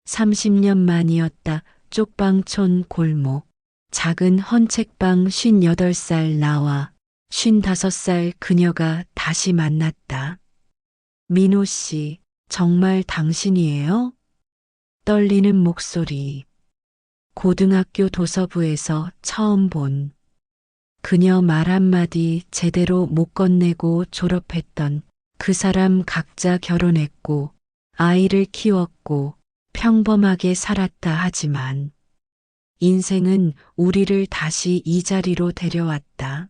30년 만이었다. 쪽방촌 골목. 작은 헌책방 58살 나와 55살 그녀가 다시 만났다. 민호 씨, 정말 당신이에요? 떨리는 목소리. 고등학교 도서부에서 처음 본 그녀 말 한마디 제대로 못 건네고 졸업했던 그 사람 각자 결혼했고 아이를 키웠고 평범하게 살았다 하지만 인생은 우리를 다시 이 자리로 데려왔다.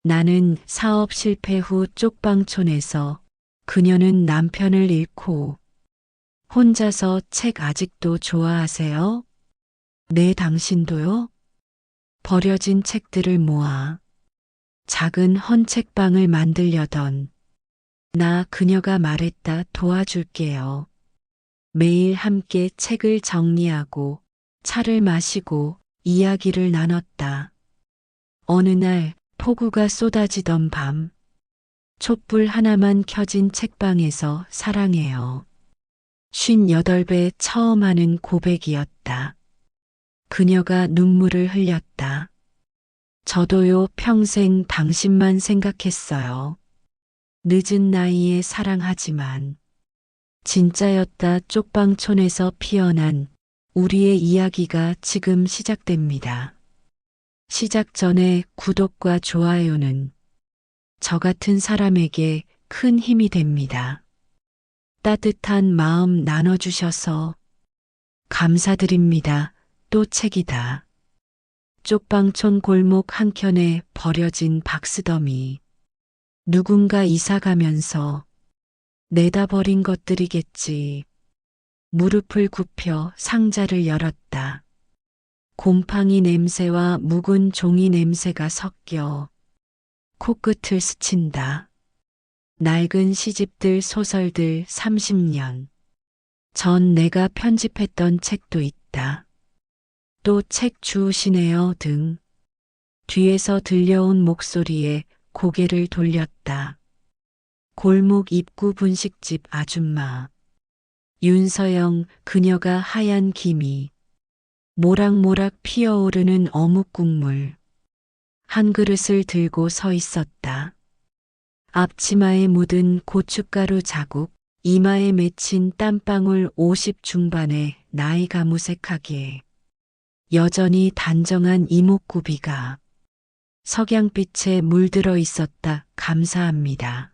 나는 사업 실패 후 쪽방촌에서 그녀는 남편을 잃고 혼자서 책 아직도 좋아하세요? 네, 당신도요? 버려진 책들을 모아 작은 헌책방을 만들려던 나 그녀가 말했다. 도와줄게요. 매일 함께 책을 정리하고 차를 마시고 이야기를 나눴다. 어느 날 폭우가 쏟아지던 밤 촛불 하나만 켜진 책방에서 사랑해요. 58배 처음 하는 고백이었다. 그녀가 눈물을 흘렸다. 저도요, 평생 당신만 생각했어요. 늦은 나이에 사랑하지만 진짜였다. 쪽방촌에서 피어난 우리의 이야기가 지금 시작됩니다. 시작 전에 구독과 좋아요는 저 같은 사람에게 큰 힘이 됩니다. 따뜻한 마음 나눠주셔서 감사드립니다. 또 책이다. 쪽방촌 골목 한켠에 버려진 박스더미. 누군가 이사 가면서 내다 버린 것들이겠지. 무릎을 굽혀 상자를 열었다. 곰팡이 냄새와 묵은 종이 냄새가 섞여 코끝을 스친다. 낡은 시집들, 소설들 30년 전 내가 편집했던 책도 있다. 또 책 주우시네요 등 뒤에서 들려온 목소리에 고개를 돌렸다. 골목 입구 분식집 아줌마. 윤서영, 그녀가 하얀 김이 모락모락 피어오르는 어묵 국물 한 그릇을 들고 서 있었다. 앞치마에 묻은 고춧가루 자국, 이마에 맺힌 땀방울 50 중반의 나이가 무색하게 여전히 단정한 이목구비가 석양빛에 물들어 있었다. 감사합니다.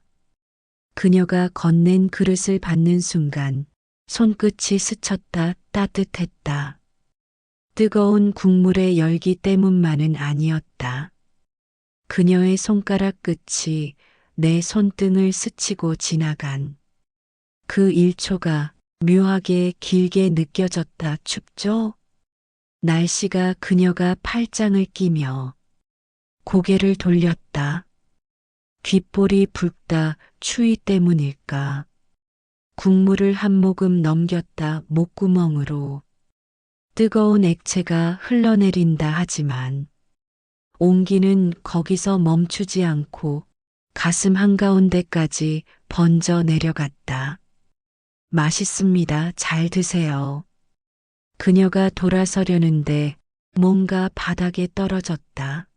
그녀가 건넨 그릇을 받는 순간 손끝이 스쳤다. 따뜻했다. 뜨거운 국물의 열기 때문만은 아니었다. 그녀의 손가락 끝이 내 손등을 스치고 지나간 그 1초가 묘하게 길게 느껴졌다. 춥죠? 날씨가 그녀가 팔짱을 끼며 고개를 돌렸다. 귓볼이 붉다. 추위 때문일까? 국물을 한 모금 넘겼다. 목구멍으로 뜨거운 액체가 흘러내린다 하지만 온기는 거기서 멈추지 않고 가슴 한가운데까지 번져 내려갔다. 맛있습니다. 잘 드세요. 그녀가 돌아서려는데 뭔가 바닥에 떨어졌다.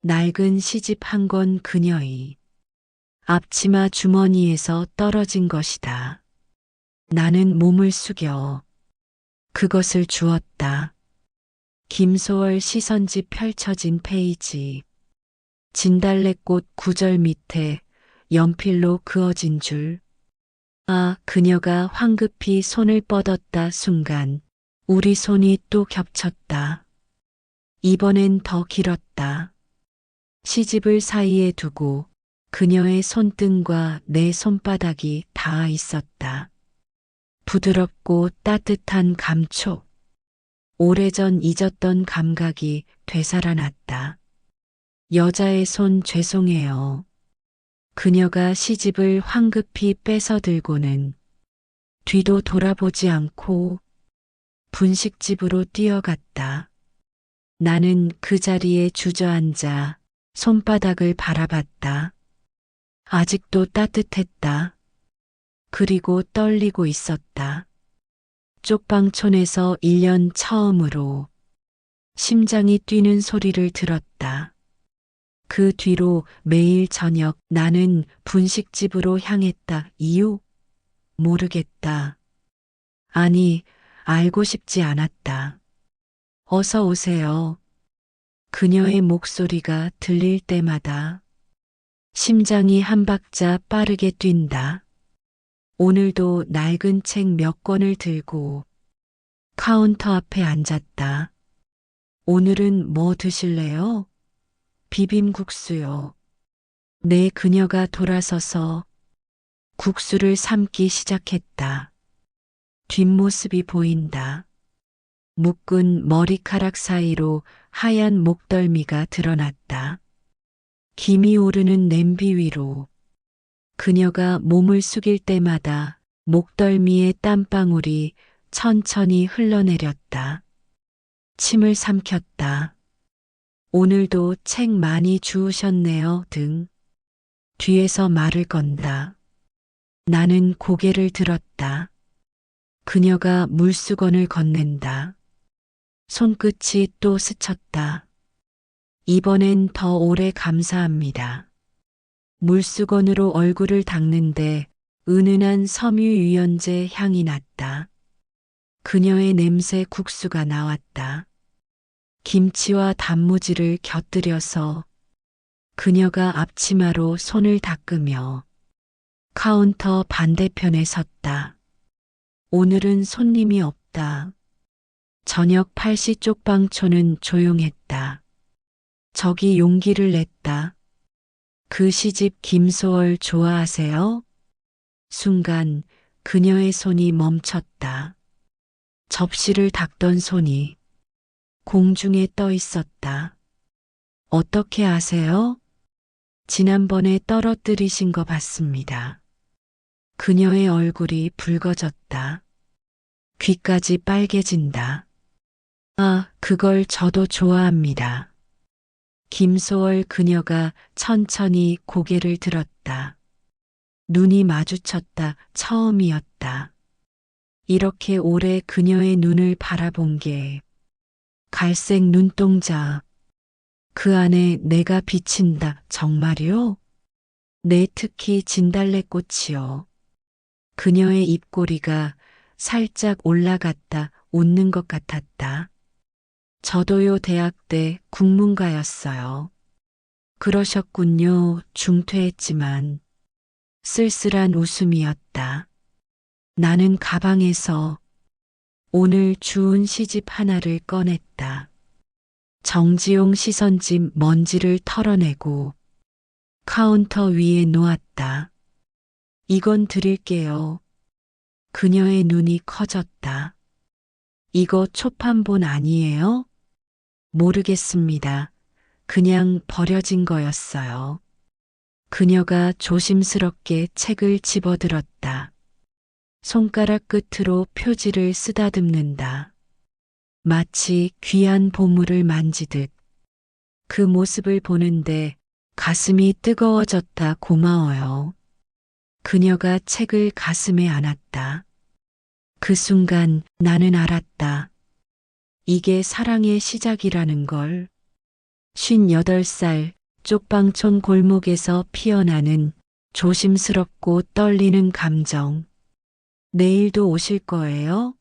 낡은 시집 한 권 그녀의 앞치마 주머니에서 떨어진 것이다. 나는 몸을 숙여 그것을 주었다. 김소월 시선지 펼쳐진 페이지. 진달래꽃 구절 밑에 연필로 그어진 줄. 아, 그녀가 황급히 손을 뻗었다. 순간 우리 손이 또 겹쳤다. 이번엔 더 길었다. 시집을 사이에 두고 그녀의 손등과 내 손바닥이 닿아 있었다. 부드럽고 따뜻한 감촉. 오래전 잊었던 감각이 되살아났다. 여자의 손 죄송해요. 그녀가 시집을 황급히 뺏어 들고는 뒤도 돌아보지 않고 분식집으로 뛰어갔다. 나는 그 자리에 주저앉아 손바닥을 바라봤다. 아직도 따뜻했다. 그리고 떨리고 있었다. 쪽방촌에서 1년 처음으로 심장이 뛰는 소리를 들었다. 그 뒤로 매일 저녁 나는 분식집으로 향했다. 이유? 모르겠다. 아니, 알고 싶지 않았다. 어서 오세요. 그녀의 목소리가 들릴 때마다 심장이 한 박자 빠르게 뛴다. 오늘도 낡은 책 몇 권을 들고 카운터 앞에 앉았다. 오늘은 뭐 드실래요? 비빔국수요. 네, 그녀가 돌아서서 국수를 삶기 시작했다. 뒷모습이 보인다. 묶은 머리카락 사이로 하얀 목덜미가 드러났다. 김이 오르는 냄비 위로 그녀가 몸을 숙일 때마다 목덜미의 땀방울이 천천히 흘러내렸다. 침을 삼켰다. 오늘도 책 많이 주우셨네요 등 뒤에서 말을 건다. 나는 고개를 들었다. 그녀가 물수건을 건넨다. 손끝이 또 스쳤다. 이번엔 더 오래 감사합니다. 물수건으로 얼굴을 닦는데 은은한 섬유유연제 향이 났다. 그녀의 냄새 국수가 나왔다. 김치와 단무지를 곁들여서 그녀가 앞치마로 손을 닦으며 카운터 반대편에 섰다. 오늘은 손님이 없다. 저녁 8시 쪽방촌은 조용했다. 적이 용기를 냈다. 그 시집 김소월 좋아하세요? 순간 그녀의 손이 멈췄다. 접시를 닦던 손이 공중에 떠 있었다. 어떻게 아세요? 지난번에 떨어뜨리신 거 봤습니다. 그녀의 얼굴이 붉어졌다. 귀까지 빨개진다. 아, 그걸 저도 좋아합니다. 김소월 그녀가 천천히 고개를 들었다. 눈이 마주쳤다. 처음이었다. 이렇게 오래 그녀의 눈을 바라본 게 갈색 눈동자. 그 안에 내가 비친다. 정말요? 네, 특히 진달래꽃이요. 그녀의 입꼬리가 살짝 올라갔다. 웃는 것 같았다. 저도요, 대학 때 국문과였어요. 그러셨군요. 중퇴했지만 쓸쓸한 웃음이었다. 나는 가방에서 오늘 주운 시집 하나를 꺼냈다. 정지용 시선집 먼지를 털어내고 카운터 위에 놓았다. 이건 드릴게요. 그녀의 눈이 커졌다. 이거 초판본 아니에요? 모르겠습니다. 그냥 버려진 거였어요. 그녀가 조심스럽게 책을 집어들었다. 손가락 끝으로 표지를 쓰다듬는다. 마치 귀한 보물을 만지듯. 그 모습을 보는데 가슴이 뜨거워졌다. 고마워요. 그녀가 책을 가슴에 안았다. 그 순간 나는 알았다. 이게 사랑의 시작이라는 걸. 58살 쪽방촌 골목에서 피어나는 조심스럽고 떨리는 감정. 내일도 오실 거예요?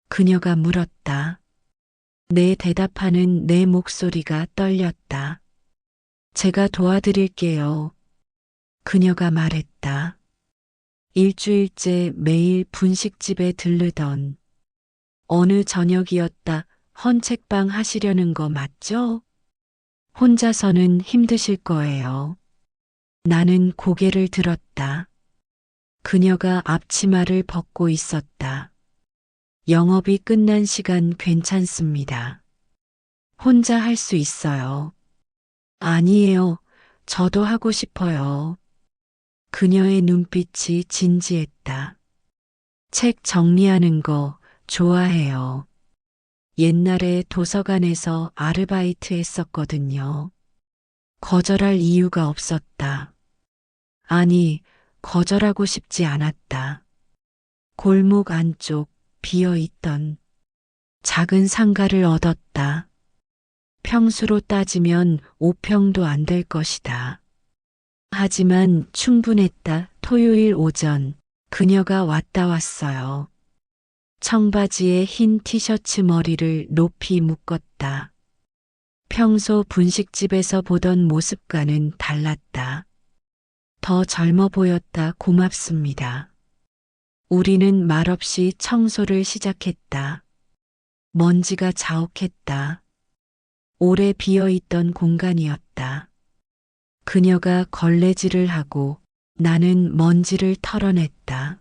그녀가 물었다. 네, 대답하는 내 목소리가 떨렸다. 제가 도와드릴게요. 그녀가 말했다. 일주일째 매일 분식집에 들르던 어느 저녁이었다. 헌책방 하시려는 거 맞죠? 혼자서는 힘드실 거예요. 나는 고개를 들었다. 그녀가 앞치마를 벗고 있었다. 영업이 끝난 시간 괜찮습니다. 혼자 할 수 있어요. 아니에요. 저도 하고 싶어요. 그녀의 눈빛이 진지했다. 책 정리하는 거 좋아해요. 옛날에 도서관에서 아르바이트 했었거든요. 거절할 이유가 없었다. 아니, 거절하고 싶지 않았다. 골목 안쪽 비어 있던 작은 상가를 얻었다. 평수로 따지면 5평도 안 될 것이다. 하지만 충분했다. 토요일 오전 그녀가 왔어요. 청바지에 흰 티셔츠 머리를 높이 묶었다. 평소 분식집에서 보던 모습과는 달랐다. 더 젊어 보였다. 고맙습니다. 우리는 말없이 청소를 시작했다. 먼지가 자욱했다. 오래 비어있던 공간이었다. 그녀가 걸레질을 하고 나는 먼지를 털어냈다.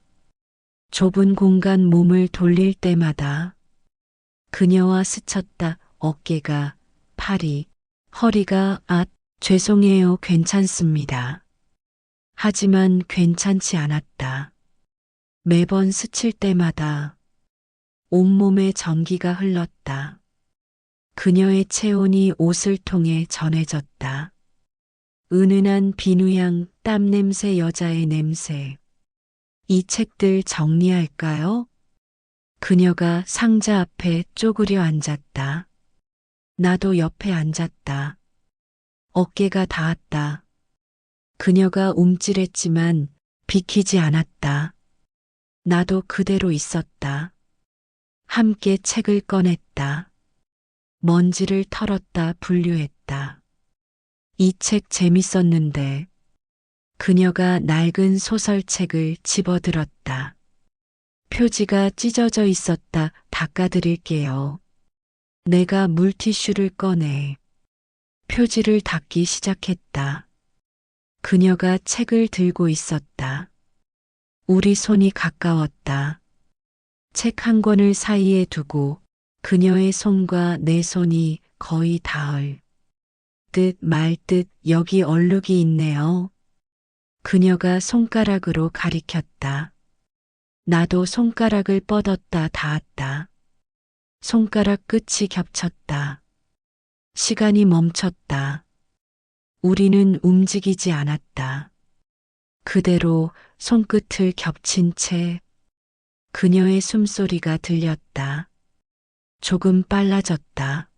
좁은 공간 몸을 돌릴 때마다 그녀와 스쳤다. 어깨가, 팔이, 허리가 죄송해요. 괜찮습니다. 하지만 괜찮지 않았다. 매번 스칠 때마다 온몸에 전기가 흘렀다. 그녀의 체온이 옷을 통해 전해졌다. 은은한 비누향, 땀 냄새, 여자의 냄새. 이 책들 정리할까요? 그녀가 상자 앞에 쪼그려 앉았다. 나도 옆에 앉았다. 어깨가 닿았다. 그녀가 움찔했지만 비키지 않았다. 나도 그대로 있었다. 함께 책을 꺼냈다. 먼지를 털었다. 분류했다. 이 책 재밌었는데. 그녀가 낡은 소설책을 집어들었다. 표지가 찢어져 있었다. 닦아드릴게요. 내가 물티슈를 꺼내 표지를 닦기 시작했다. 그녀가 책을 들고 있었다. 우리 손이 가까웠다. 책 한 권을 사이에 두고 그녀의 손과 내 손이 거의 닿을 듯 말 듯. 여기 얼룩이 있네요. 그녀가 손가락으로 가리켰다. 나도 손가락을 뻗었다. 닿았다. 손가락 끝이 겹쳤다. 시간이 멈췄다. 우리는 움직이지 않았다. 그대로 손끝을 겹친 채 그녀의 숨소리가 들렸다. 조금 빨라졌다.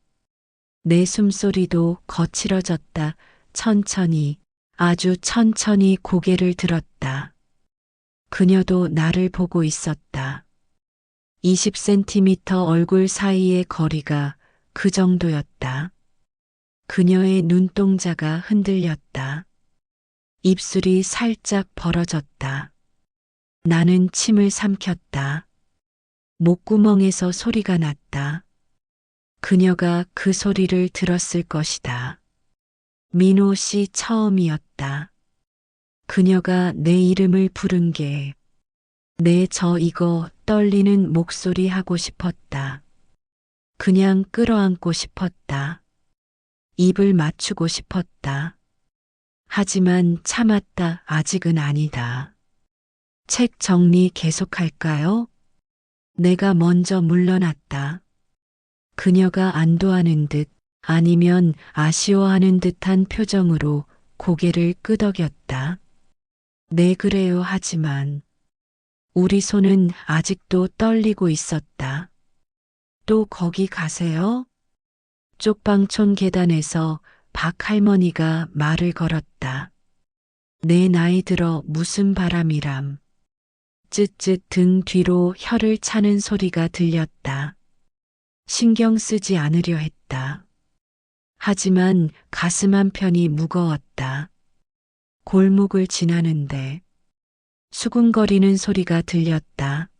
내 숨소리도 거칠어졌다. 천천히, 아주 천천히 고개를 들었다. 그녀도 나를 보고 있었다. 20cm 얼굴 사이의 거리가 그 정도였다. 그녀의 눈동자가 흔들렸다. 입술이 살짝 벌어졌다. 나는 침을 삼켰다. 목구멍에서 소리가 났다. 그녀가 그 소리를 들었을 것이다. 민호 씨 처음이었다. 그녀가 내 이름을 부른 게 이거 떨리는 목소리 하고 싶었다. 그냥 끌어안고 싶었다. 입을 맞추고 싶었다. 하지만 참았다. 아직은 아니다. 책 정리 계속할까요? 내가 먼저 물러났다. 그녀가 안도하는 듯 아니면 아쉬워하는 듯한 표정으로 고개를 끄덕였다. 네, 그래요. 하지만 우리 손은 아직도 떨리고 있었다. 또 거기 가세요? 쪽방촌 계단에서 박 할머니가 말을 걸었다. 내 나이 들어 무슨 바람이람. 쯧쯧 등 뒤로 혀를 차는 소리가 들렸다. 신경 쓰지 않으려 했다. 하지만 가슴 한편이 무거웠다. 골목을 지나는데 수군거리는 소리가 들렸다.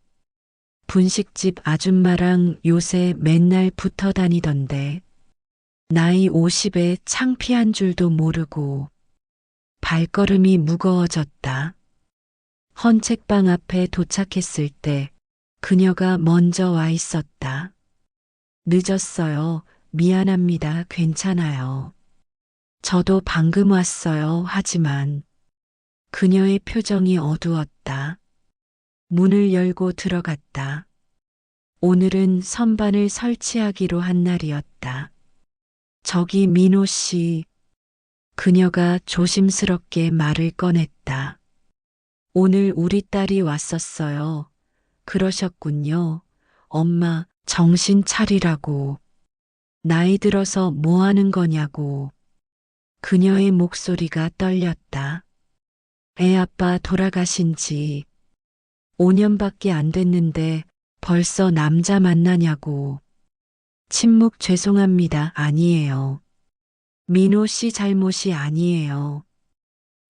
분식집 아줌마랑 요새 맨날 붙어 다니던데 나이 50에 창피한 줄도 모르고 발걸음이 무거워졌다. 헌책방 앞에 도착했을 때 그녀가 먼저 와 있었다. 늦었어요. 미안합니다. 괜찮아요. 저도 방금 왔어요. 하지만 그녀의 표정이 어두웠다. 문을 열고 들어갔다. 오늘은 선반을 설치하기로 한 날이었다. 저기 민호 씨. 그녀가 조심스럽게 말을 꺼냈다. 오늘 우리 딸이 왔었어요. 그러셨군요. 엄마, 정신 차리라고. 나이 들어서 뭐 하는 거냐고. 그녀의 목소리가 떨렸다. 애 아빠 돌아가신 지 5년밖에 안 됐는데 벌써 남자 만나냐고. 침묵 죄송합니다. 아니에요. 민호 씨 잘못이 아니에요.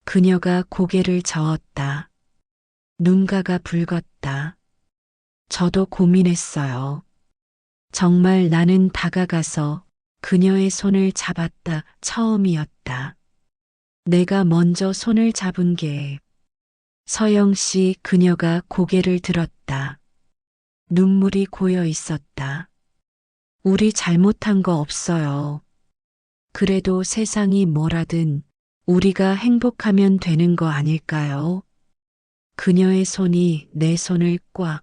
그녀가 고개를 저었다. 눈가가 붉었다. 저도 고민했어요. 정말 나는 다가가서 그녀의 손을 잡았다. 처음이었다. 내가 먼저 손을 잡은 게. 서영 씨, 그녀가 고개를 들었다. 눈물이 고여 있었다. 우리 잘못한 거 없어요. 그래도 세상이 뭐라든 우리가 행복하면 되는 거 아닐까요? 그녀의 손이 내 손을 꽉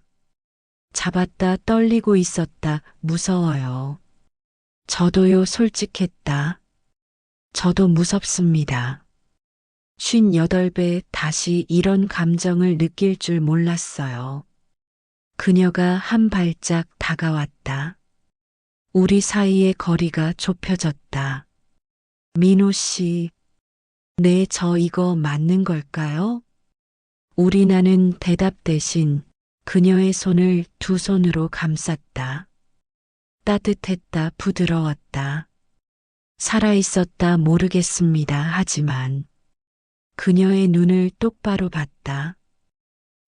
잡았다. 떨리고 있었다. 무서워요. 저도요. 솔직했다. 저도 무섭습니다. 58배 다시 이런 감정을 느낄 줄 몰랐어요. 그녀가 한 발짝 다가왔다. 우리 사이의 거리가 좁혀졌다. 민호 씨, 네, 저 이거 맞는 걸까요? 우리 나는 대답 대신 그녀의 손을 두 손으로 감쌌다. 따뜻했다. 부드러웠다. 살아있었다. 모르겠습니다. 하지만 그녀의 눈을 똑바로 봤다.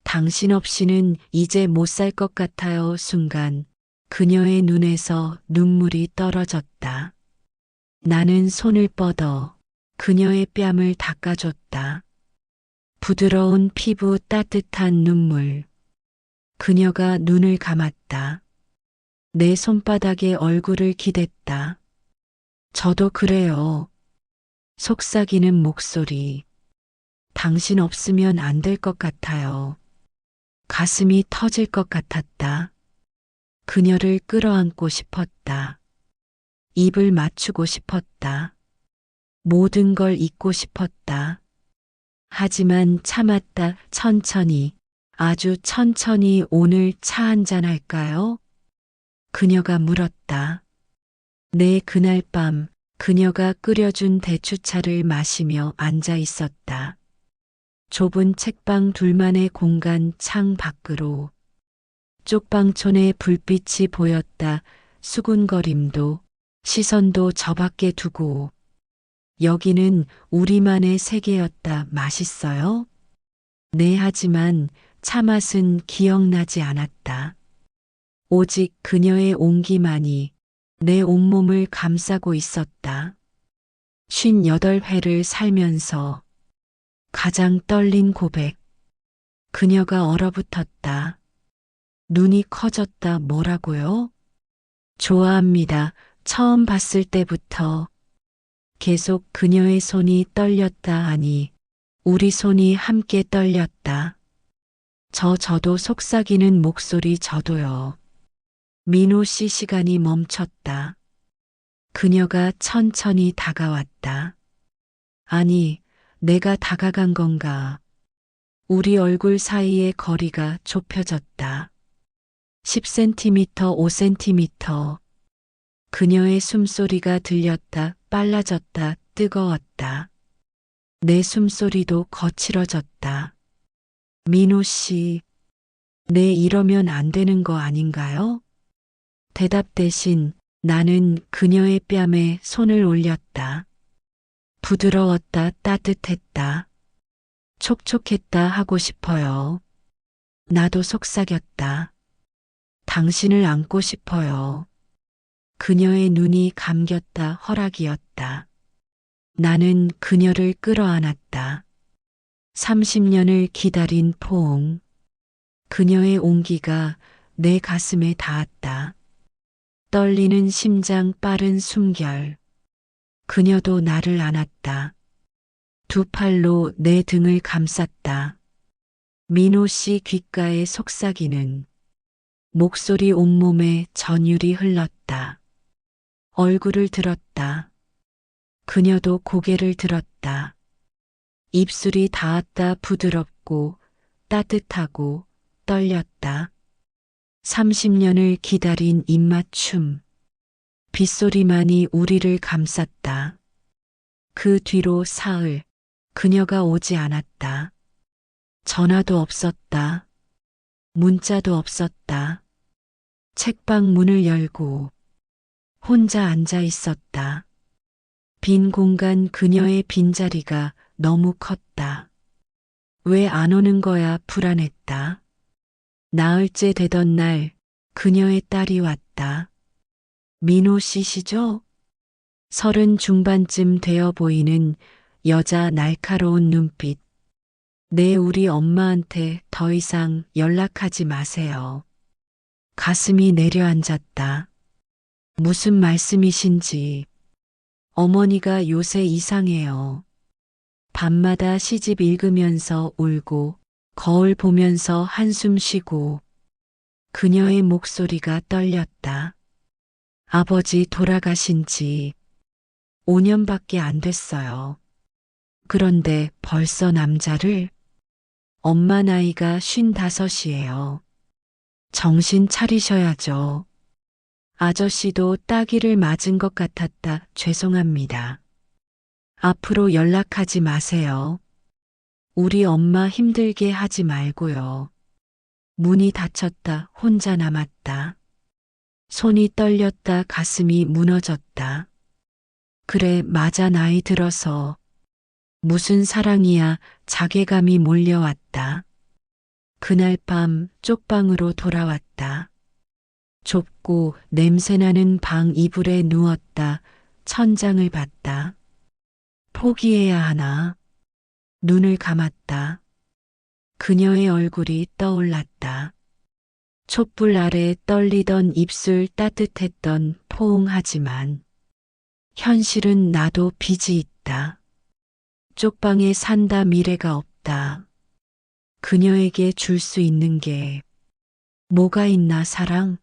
당신 없이는 이제 못 살 것 같아요. 순간 그녀의 눈에서 눈물이 떨어졌다. 나는 손을 뻗어 그녀의 뺨을 닦아줬다. 부드러운 피부, 따뜻한 눈물. 그녀가 눈을 감았다. 내 손바닥에 얼굴을 기댔다. 저도 그래요. 속삭이는 목소리. 당신 없으면 안 될 것 같아요. 가슴이 터질 것 같았다. 그녀를 끌어안고 싶었다. 입을 맞추고 싶었다. 모든 걸 잊고 싶었다. 하지만 참았다. 천천히, 아주 천천히. 오늘 차 한잔 할까요? 그녀가 물었다. 네, 그날 밤 그녀가 끓여준 대추차를 마시며 앉아 있었다. 좁은 책방 둘만의 공간. 창 밖으로 쪽방촌의 불빛이 보였다. 수군거림도 시선도 저 밖에 두고. 여기는 우리만의 세계였다. 맛있어요? 네, 하지만 차 맛은 기억나지 않았다. 오직 그녀의 온기만이 내 온몸을 감싸고 있었다. 58회를 살면서 가장 떨린 고백. 그녀가 얼어붙었다. 눈이 커졌다. 뭐라고요? 좋아합니다. 처음 봤을 때부터. 계속 그녀의 손이 떨렸다. 아니, 우리 손이 함께 떨렸다. 저도 속삭이는 목소리. 저도요. 민호 씨. 시간이 멈췄다. 그녀가 천천히 다가왔다. 아니, 내가 다가간 건가? 우리 얼굴 사이의 거리가 좁혀졌다. 10cm, 5cm. 그녀의 숨소리가 들렸다. 빨라졌다. 뜨거웠다. 내 숨소리도 거칠어졌다. 민호 씨, 네, 이러면 안 되는 거 아닌가요? 대답 대신 나는 그녀의 뺨에 손을 올렸다. 부드러웠다. 따뜻했다. 촉촉했다. 하고 싶어요. 나도 속삭였다. 당신을 안고 싶어요. 그녀의 눈이 감겼다. 허락이었다. 나는 그녀를 끌어안았다. 30년을 기다린 포옹. 그녀의 온기가 내 가슴에 닿았다. 떨리는 심장, 빠른 숨결. 그녀도 나를 안았다. 두 팔로 내 등을 감쌌다. 민호 씨. 귓가에 속삭이는 목소리. 온몸에 전율이 흘렀다. 얼굴을 들었다. 그녀도 고개를 들었다. 입술이 닿았다. 부드럽고 따뜻하고 떨렸다. 30년을 기다린 입맞춤. 빗소리만이 우리를 감쌌다. 그 뒤로 사흘, 그녀가 오지 않았다. 전화도 없었다. 문자도 없었다. 책방 문을 열고 혼자 앉아 있었다. 빈 공간 그녀의 빈자리가 너무 컸다. 왜 안 오는 거야 불안했다. 나흘째 되던 날 그녀의 딸이 왔다. 민호 씨시죠? 30 중반쯤 되어 보이는 여자 날카로운 눈빛. 네, 우리 엄마한테 더 이상 연락하지 마세요. 가슴이 내려앉았다. 무슨 말씀이신지. 어머니가 요새 이상해요. 밤마다 시집 읽으면서 울고 거울 보면서 한숨 쉬고. 그녀의 목소리가 떨렸다. 아버지 돌아가신 지 5년밖에 안 됐어요. 그런데 벌써 남자를? 엄마 나이가 55이에요. 정신 차리셔야죠. 아저씨도 따귀를 맞은 것 같았다. 죄송합니다. 앞으로 연락하지 마세요. 우리 엄마 힘들게 하지 말고요. 문이 닫혔다. 혼자 남았다. 손이 떨렸다. 가슴이 무너졌다. 그래, 맞아. 나이 들어서. 무슨 사랑이야. 자괴감이 몰려왔다. 그날 밤 쪽방으로 돌아왔다. 좁고 냄새나는 방 이불에 누웠다. 천장을 봤다. 포기해야 하나. 눈을 감았다. 그녀의 얼굴이 떠올랐다. 촛불 아래 떨리던 입술 따뜻했던 포옹하지만 현실은 나도 빚이 있다. 쪽방에 산다. 미래가 없다. 그녀에게 줄 수 있는 게 뭐가 있나. 사랑?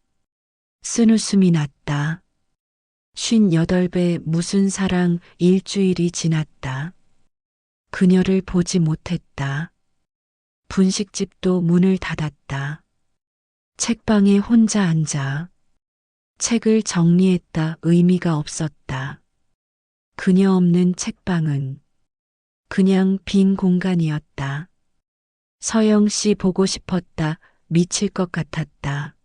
쓴웃음이 났다. 58배 무슨 사랑. 일주일이 지났다. 그녀를 보지 못했다. 분식집도 문을 닫았다. 책방에 혼자 앉아 책을 정리했다. 의미가 없었다. 그녀 없는 책방은 그냥 빈 공간이었다. 서영 씨 보고 싶었다. 미칠 것 같았다.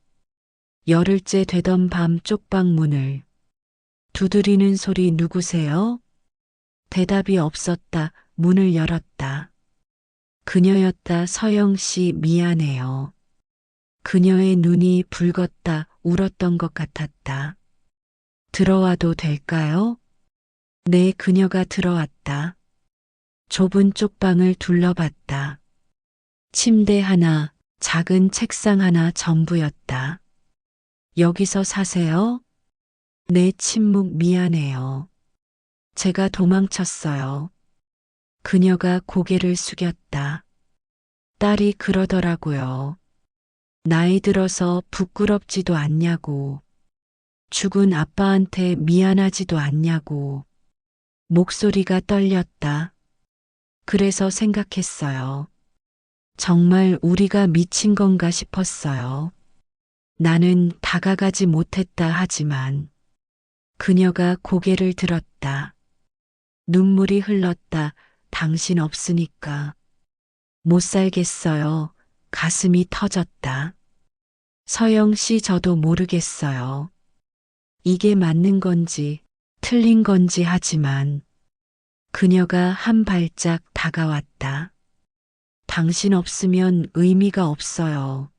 열흘째 되던 밤 쪽방 문을 두드리는 소리. 누구세요? 대답이 없었다. 문을 열었다. 그녀였다. 서영 씨 미안해요. 그녀의 눈이 붉었다. 울었던 것 같았다. 들어와도 될까요? 네. 그녀가 들어왔다. 좁은 쪽방을 둘러봤다. 침대 하나, 작은 책상 하나 전부였다. 여기서 사세요? 네. 침묵. 미안해요. 제가 도망쳤어요. 그녀가 고개를 숙였다. 딸이 그러더라고요. 나이 들어서 부끄럽지도 않냐고. 죽은 아빠한테 미안하지도 않냐고. 목소리가 떨렸다. 그래서 생각했어요. 정말 우리가 미친 건가 싶었어요. 나는 다가가지 못했다. 하지만 그녀가 고개를 들었다. 눈물이 흘렀다. 당신 없으니까 못 살겠어요. 가슴이 터졌다. 서영 씨, 저도 모르겠어요. 이게 맞는 건지 틀린 건지. 하지만 그녀가 한 발짝 다가왔다. 당신 없으면 의미가 없어요.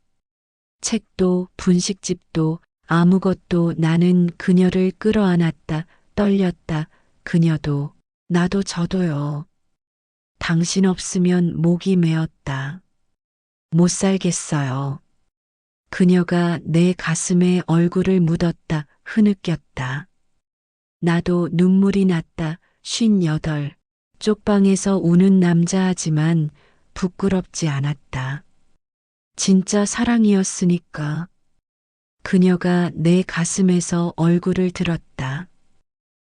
책도 분식집도 아무것도. 나는 그녀를 끌어안았다. 떨렸다. 그녀도 나도 저도요. 당신 없으면 목이 메었다. 못 살겠어요. 그녀가 내 가슴에 얼굴을 묻었다. 흐느꼈다. 나도 눈물이 났다. 58. 쪽방에서 우는 남자. 하지만 부끄럽지 않았다. 진짜 사랑이었으니까. 그녀가 내 가슴에서 얼굴을 들었다.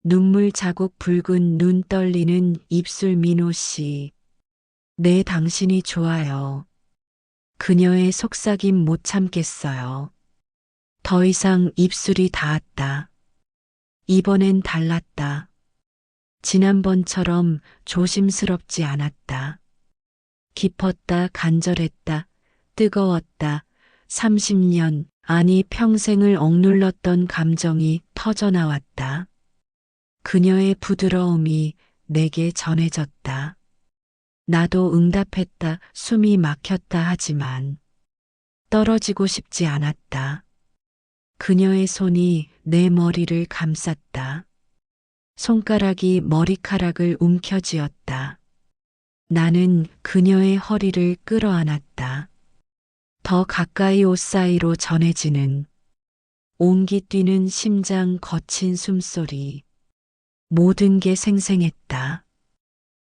눈물 자국. 붉은 눈. 떨리는 입술. 민호 씨. 네, 당신이 좋아요. 그녀의 속삭임 못 참겠어요. 더 이상 입술이 닿았다. 이번엔 달랐다. 지난번처럼 조심스럽지 않았다. 깊었다, 간절했다, 뜨거웠다. 30년, 아니 평생을 억눌렀던 감정이 터져나왔다. 그녀의 부드러움이 내게 전해졌다. 나도 응답했다. 숨이 막혔다 하지만 떨어지고 싶지 않았다. 그녀의 손이 내 머리를 감쌌다. 손가락이 머리카락을 움켜쥐었다. 나는 그녀의 허리를 끌어안았다. 더 가까이 옷 사이로 전해지는 온기 뛰는 심장 거친 숨소리. 모든 게 생생했다.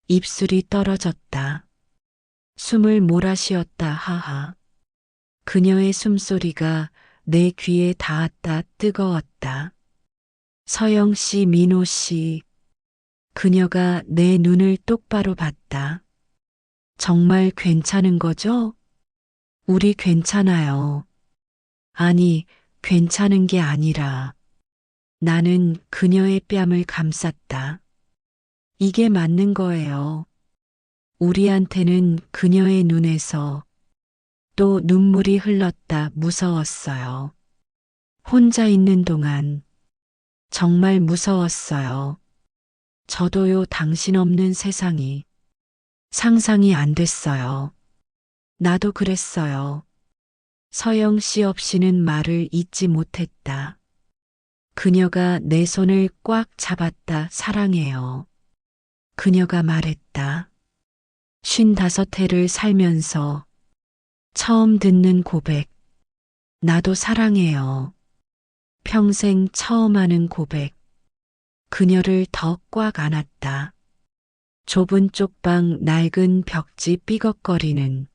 입술이 떨어졌다. 숨을 몰아쉬었다 하하. 그녀의 숨소리가 내 귀에 닿았다. 뜨거웠다. 서영 씨, 민호 씨. 그녀가 내 눈을 똑바로 봤다. 정말 괜찮은 거죠? 우리 괜찮아요. 아니, 괜찮은 게 아니라 나는 그녀의 뺨을 감쌌다. 이게 맞는 거예요. 우리한테는 그녀의 눈에서 또 눈물이 흘렀다. 무서웠어요. 혼자 있는 동안 정말 무서웠어요. 저도요. 당신 없는 세상이 상상이 안 됐어요. 나도 그랬어요. 서영 씨 없이는 말을 잇지 못했다. 그녀가 내 손을 꽉 잡았다. 사랑해요. 그녀가 말했다. 55해를 살면서 처음 듣는 고백. 나도 사랑해요. 평생 처음 하는 고백. 그녀를 더 꽉 안았다. 좁은 쪽방, 낡은 벽지, 삐걱거리는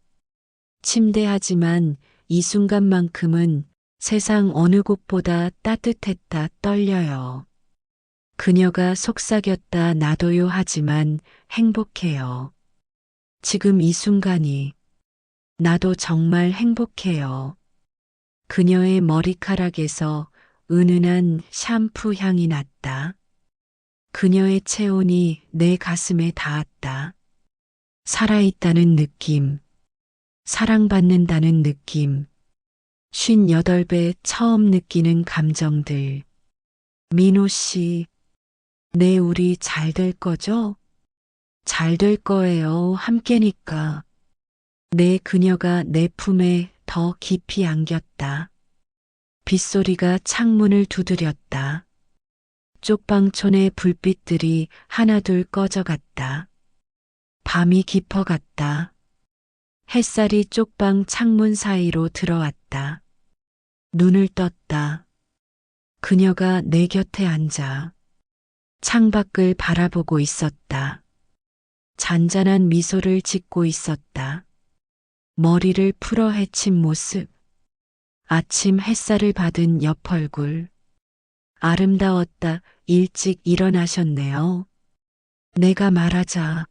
침대. 하지만 이 순간만큼은 세상 어느 곳보다 따뜻했다. 떨려요. 그녀가 속삭였다. 나도요. 하지만 행복해요. 지금 이 순간이 나도 정말 행복해요. 그녀의 머리카락에서 은은한 샴푸 향이 났다. 그녀의 체온이 내 가슴에 닿았다. 살아있다는 느낌, 사랑받는다는 느낌, 58배 처음 느끼는 감정들. 민호 씨, 네, 우리 잘 될 거죠? 잘 될 거예요. 함께니까. 네, 그녀가 내 품에 더 깊이 안겼다. 빗소리가 창문을 두드렸다. 쪽방촌의 불빛들이 하나둘 꺼져갔다. 밤이 깊어갔다. 햇살이 쪽방 창문 사이로 들어왔다. 눈을 떴다. 그녀가 내 곁에 앉아 창밖을 바라보고 있었다. 잔잔한 미소를 짓고 있었다. 머리를 풀어 헤친 모습. 아침 햇살을 받은 옆 얼굴. 아름다웠다. 일찍 일어나셨네요. 내가 말하자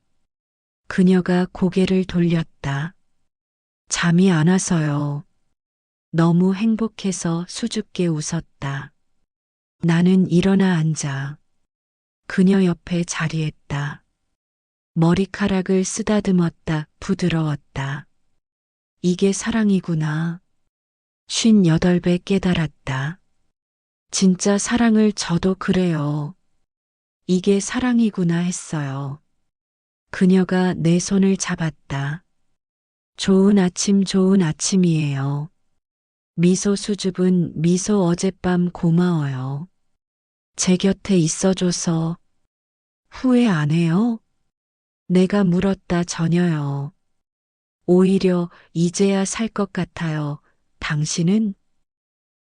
그녀가 고개를 돌렸다. 잠이 안 와서요. 너무 행복해서 수줍게 웃었다. 나는 일어나 앉아 그녀 옆에 자리했다. 머리카락을 쓰다듬었다. 부드러웠다. 이게 사랑이구나. 58배 깨달았다. 진짜 사랑을 저도 그래요. 이게 사랑이구나 했어요. 그녀가 내 손을 잡았다. 좋은 아침, 좋은 아침이에요. 미소 수줍은 미소. 어젯밤 고마워요. 제 곁에 있어줘서. 후회 안 해요? 내가 물었다. 전혀요. 오히려 이제야 살 것 같아요. 당신은?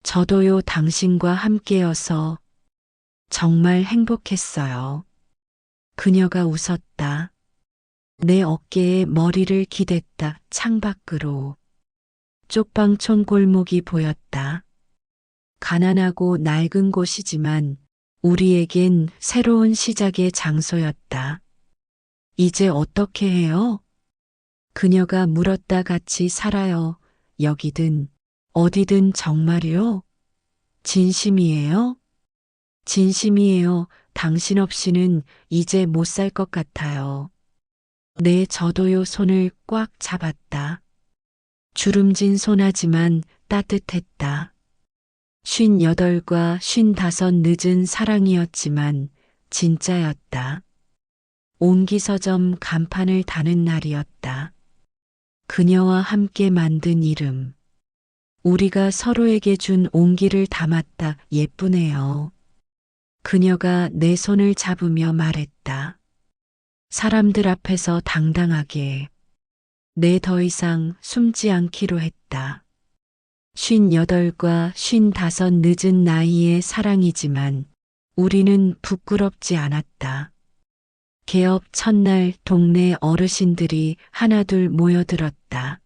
저도요. 당신과 함께여서 정말 행복했어요. 그녀가 웃었다. 내 어깨에 머리를 기댔다. 창밖으로. 쪽방촌 골목이 보였다. 가난하고 낡은 곳이지만 우리에겐 새로운 시작의 장소였다. 이제 어떻게 해요? 그녀가 물었다. 같이 살아요. 여기든 어디든. 정말요? 진심이에요? 진심이에요. 당신 없이는 이제 못 살 것 같아요. 네, 저도요. 손을 꽉 잡았다. 주름진 손하지만 따뜻했다. 58과 55 늦은 사랑이었지만 진짜였다. 옹기서점 간판을 다는 날이었다. 그녀와 함께 만든 이름. 우리가 서로에게 준 온기를 담았다. 예쁘네요. 그녀가 내 손을 잡으며 말했다. 사람들 앞에서 당당하게. 내 더 이상 숨지 않기로 했다. 58과 55 늦은 나이의 사랑이지만 우리는 부끄럽지 않았다. 개업 첫날 동네 어르신들이 하나둘 모여들었다.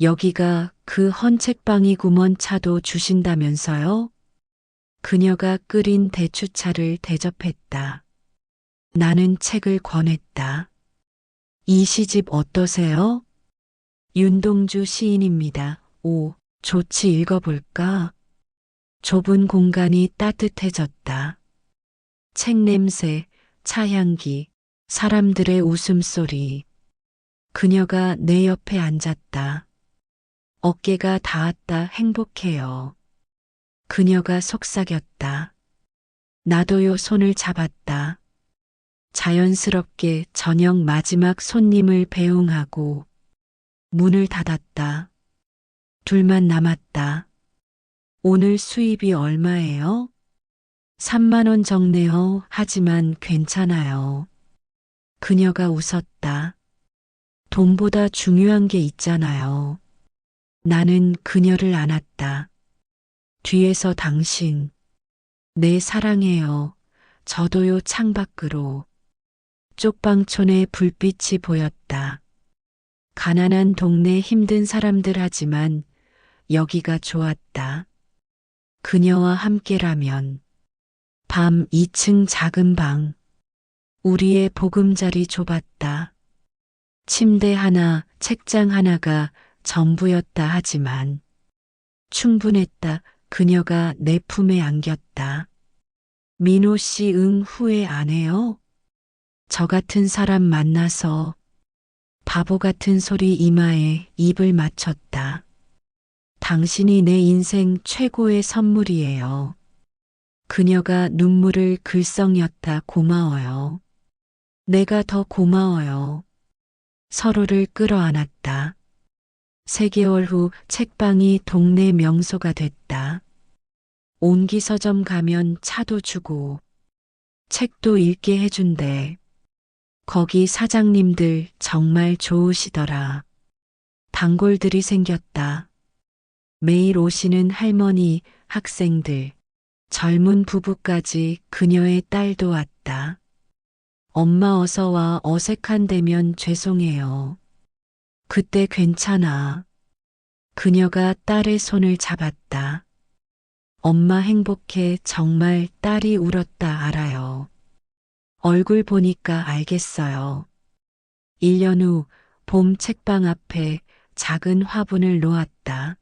여기가 그 헌책방이구먼. 차도 주신다면서요? 그녀가 끓인 대추차를 대접했다. 나는 책을 권했다. 이 시집 어떠세요? 윤동주 시인입니다. 오, 좋지, 읽어볼까? 좁은 공간이 따뜻해졌다. 책 냄새, 차 향기, 사람들의 웃음소리. 그녀가 내 옆에 앉았다. 어깨가 닿았다. 행복해요. 그녀가 속삭였다. 나도요. 손을 잡았다. 자연스럽게 저녁 마지막 손님을 배웅하고 문을 닫았다. 둘만 남았다. 오늘 수입이 얼마예요? 3만 원 적네요. 하지만 괜찮아요. 그녀가 웃었다. 돈보다 중요한 게 있잖아요. 나는 그녀를 안았다. 뒤에서 당신. 네, 사랑해요. 저도요. 창밖으로. 쪽방촌에 불빛이 보였다. 가난한 동네 힘든 사람들 하지만 여기가 좋았다. 그녀와 함께라면. 밤 2층 작은 방. 우리의 보금자리 좁았다. 침대 하나, 책장 하나가 전부였다. 하지만 충분했다. 그녀가 내 품에 안겼다. 민호 씨, 응, 후회 안 해요? 저 같은 사람 만나서. 바보 같은 소리. 이마에 입을 맞췄다. 당신이 내 인생 최고의 선물이에요. 그녀가 눈물을 글썽였다. 고마워요. 내가 더 고마워요. 서로를 끌어안았다. 3개월 후 책방이 동네 명소가 됐다. 온기 서점 가면 차도 주고 책도 읽게 해준대. 거기 사장님들 정말 좋으시더라. 단골들이 생겼다. 매일 오시는 할머니, 학생들, 젊은 부부까지. 그녀의 딸도 왔다. 엄마 어서 와. 어색한데면 죄송해요. 그때 괜찮아. 그녀가 딸의 손을 잡았다. 엄마 행복해. 정말. 딸이 울었다. 알아요. 얼굴 보니까 알겠어요. 1년 후 봄 책방 앞에 작은 화분을 놓았다.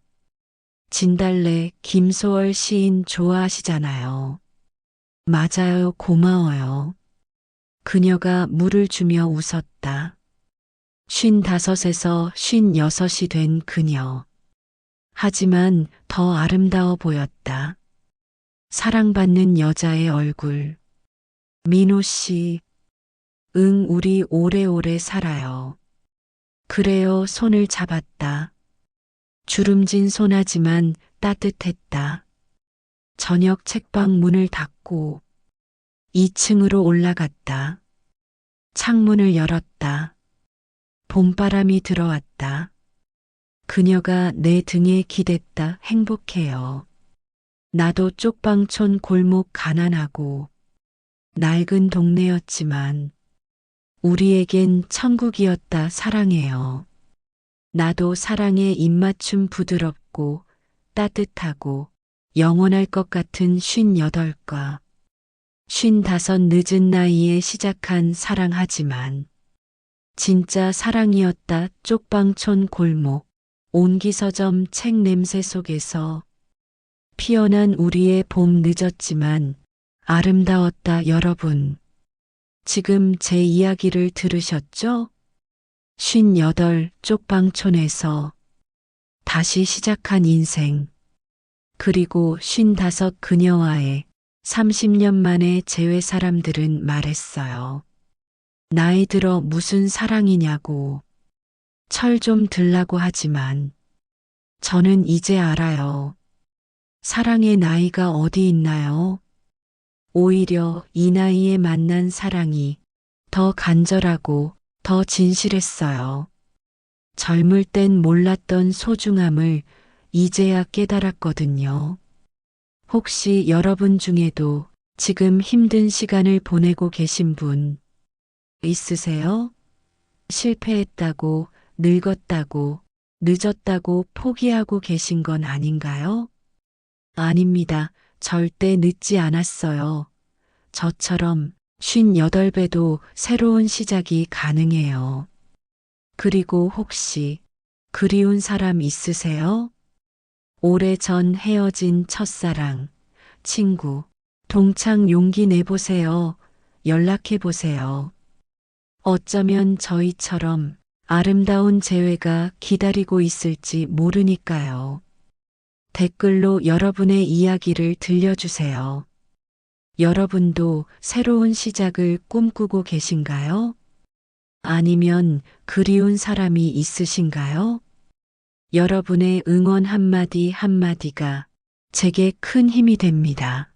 진달래. 김소월 시인 좋아하시잖아요. 맞아요. 고마워요. 그녀가 물을 주며 웃었다. 55에서 56이 된 그녀. 하지만 더 아름다워 보였다. 사랑받는 여자의 얼굴. 민호 씨. 응, 우리 오래오래 살아요. 그래요. 손을 잡았다. 주름진 손하지만 따뜻했다. 저녁 책방 문을 닫고 2층으로 올라갔다. 창문을 열었다. 봄바람이 들어왔다. 그녀가 내 등에 기댔다. 행복해요. 나도 쪽방촌 골목 가난하고 낡은 동네였지만 우리에겐 천국이었다. 사랑해요. 나도 사랑의 입맞춤. 부드럽고 따뜻하고 영원할 것 같은 58과 55 늦은 나이에 시작한 사랑하지만 진짜 사랑이었다. 쪽방촌 골목, 온기 서점 책 냄새 속에서 피어난 우리의 봄 늦었지만 아름다웠다 여러분. 지금 제 이야기를 들으셨죠? 58 쪽방촌에서 다시 시작한 인생. 그리고 55 그녀와의 30년 만에 재회 사람들은 말했어요. 나이 들어 무슨 사랑이냐고. 철 좀 들라고 하지만 저는 이제 알아요. 사랑의 나이가 어디 있나요? 오히려 이 나이에 만난 사랑이 더 간절하고 더 진실했어요. 젊을 땐 몰랐던 소중함을 이제야 깨달았거든요. 혹시 여러분 중에도 지금 힘든 시간을 보내고 계신 분 있으세요? 실패했다고, 늙었다고, 늦었다고 포기하고 계신 건 아닌가요? 아닙니다. 절대 늦지 않았어요. 저처럼 58배도 새로운 시작이 가능해요. 그리고 혹시 그리운 사람 있으세요? 오래전 헤어진 첫사랑, 친구, 동창 용기 내보세요. 연락해보세요. 어쩌면 저희처럼 아름다운 재회가 기다리고 있을지 모르니까요. 댓글로 여러분의 이야기를 들려주세요. 여러분도 새로운 시작을 꿈꾸고 계신가요? 아니면 그리운 사람이 있으신가요? 여러분의 응원 한마디 한마디가 제게 큰 힘이 됩니다.